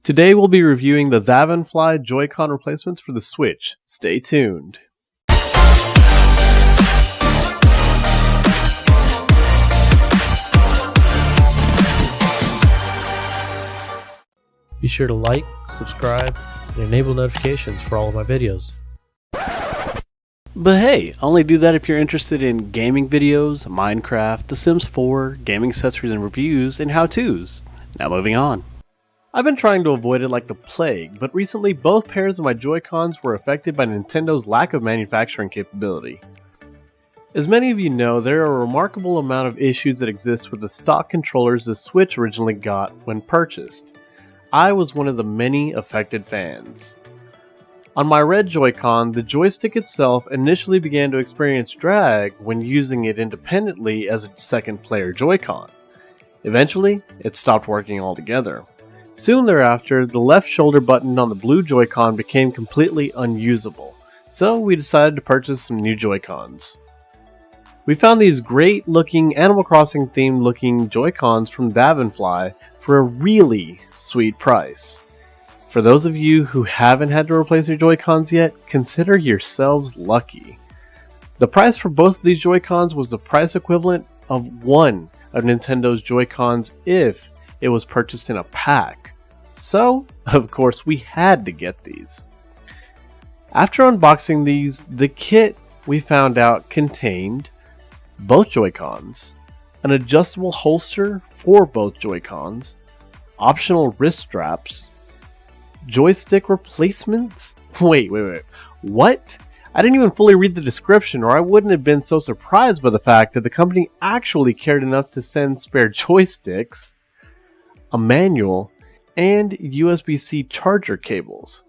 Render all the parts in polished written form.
Today we'll be reviewing the Thavenfly JoyCon replacements for the Switch. Stay tuned. Be sure to like, subscribe, and enable notifications for all of my videos. But hey, only do that if you're interested in gaming videos, Minecraft, The Sims 4, gaming accessories and reviews, and how-tos. Now moving on. I've been trying to avoid it like the plague, but recently both pairs of my JoyCons were affected by Nintendo's lack of manufacturing capability. As many of you know, there are a remarkable amount of issues that exist with the stock controllers the Switch originally got when purchased. I was one of the many affected fans. On my red JoyCon, the joystick itself initially began to experience drag when using it independently as a second player JoyCon. Eventually, it stopped working altogether. Soon thereafter, the left shoulder button on the blue JoyCon became completely unusable, so we decided to purchase some new JoyCons. We found these great looking Animal Crossing themed looking JoyCons from Thavenfly for a really sweet price. For those of you who haven't had to replace your JoyCons yet, consider yourselves lucky. The price for both of these JoyCons was the price equivalent of one of Nintendo's JoyCons if it was purchased in a pack. So, of course, we had to get these. After unboxing these, the kit we found out contained both JoyCons, an adjustable holster for both JoyCons, optional wrist straps, joystick replacements? Wait, what? I didn't even fully read the description, or I wouldn't have been so surprised by the fact that the company actually cared enough to send spare joysticks, a manual, and USB-C charger cables.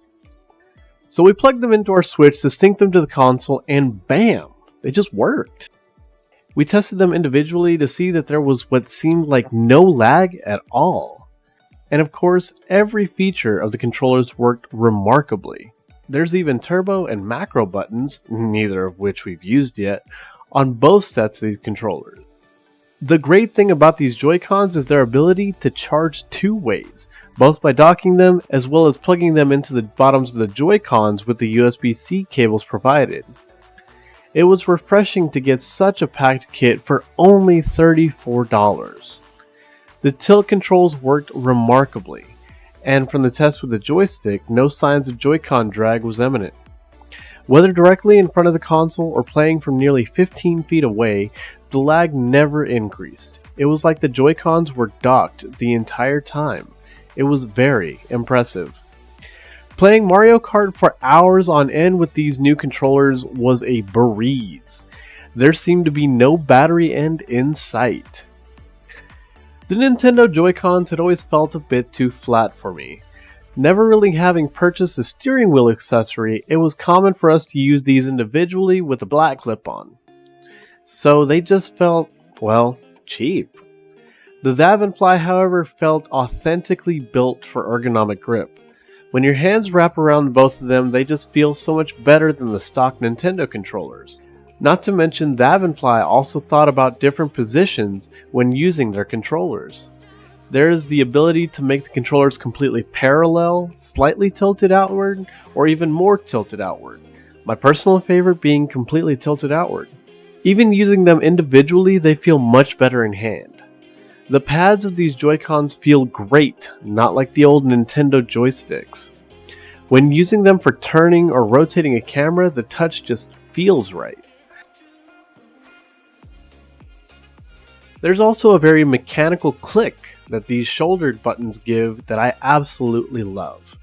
So we plugged them into our Switch to sync them to the console, and bam! They just worked. We tested them individually to see that there was what seemed like no lag at all. And of course, every feature of the controllers worked remarkably. There's even turbo and macro buttons, neither of which we've used yet, on both sets of these controllers. The great thing about these JoyCons is their ability to charge two ways, both by docking them as well as plugging them into the bottoms of the JoyCons with the USB-C cables provided. It was refreshing to get such a packed kit for only $34. The tilt controls worked remarkably, and from the test with the joystick, no signs of Joy-Con drag was evident. Whether directly in front of the console or playing from nearly 15 feet away, the lag never increased. It was like the Joy-Cons were docked the entire time. It was very impressive. Playing Mario Kart for hours on end with these new controllers was a breeze. There seemed to be no battery end in sight. The Nintendo Joy-Cons had always felt a bit too flat for me. Never really having purchased a steering wheel accessory, it was common for us to use these individually with a black clip-on. So they just felt, well, cheap. The Thavenfly, however, felt authentically built for ergonomic grip. When your hands wrap around both of them, they just feel so much better than the stock Nintendo controllers. Not to mention, Thavenfly also thought about different positions when using their controllers. There is the ability to make the controllers completely parallel, slightly tilted outward, or even more tilted outward. My personal favorite being completely tilted outward. Even using them individually, they feel much better in hand. The pads of these JoyCons feel great, not like the old Nintendo joysticks. When using them for turning or rotating a camera, the touch just feels right. There's also a very mechanical click that these shouldered buttons give that I absolutely love.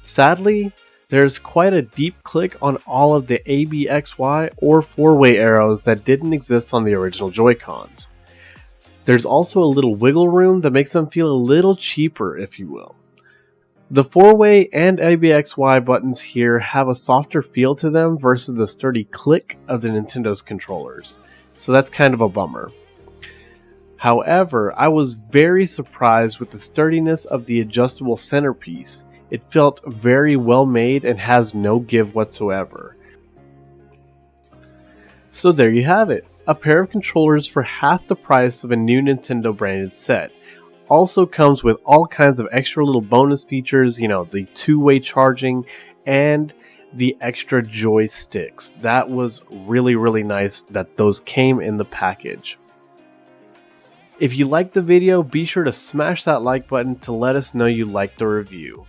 Sadly, there's quite a deep click on all of the ABXY or 4-way arrows that didn't exist on the original JoyCons. There's also a little wiggle room that makes them feel a little cheaper, if you will. The 4-way and ABXY buttons here have a softer feel to them versus the sturdy click of the Nintendo's controllers, so that's kind of a bummer. However, I was very surprised with the sturdiness of the adjustable centerpiece. It felt very well made and has no give whatsoever. So there you have it, a pair of controllers for half the price of a new Nintendo branded set, also comes with all kinds of extra little bonus features, you know, the two-way charging and the extra joysticks. That was really nice that those came in the package. If you liked the video, be sure to smash that like button to let us know you liked the review.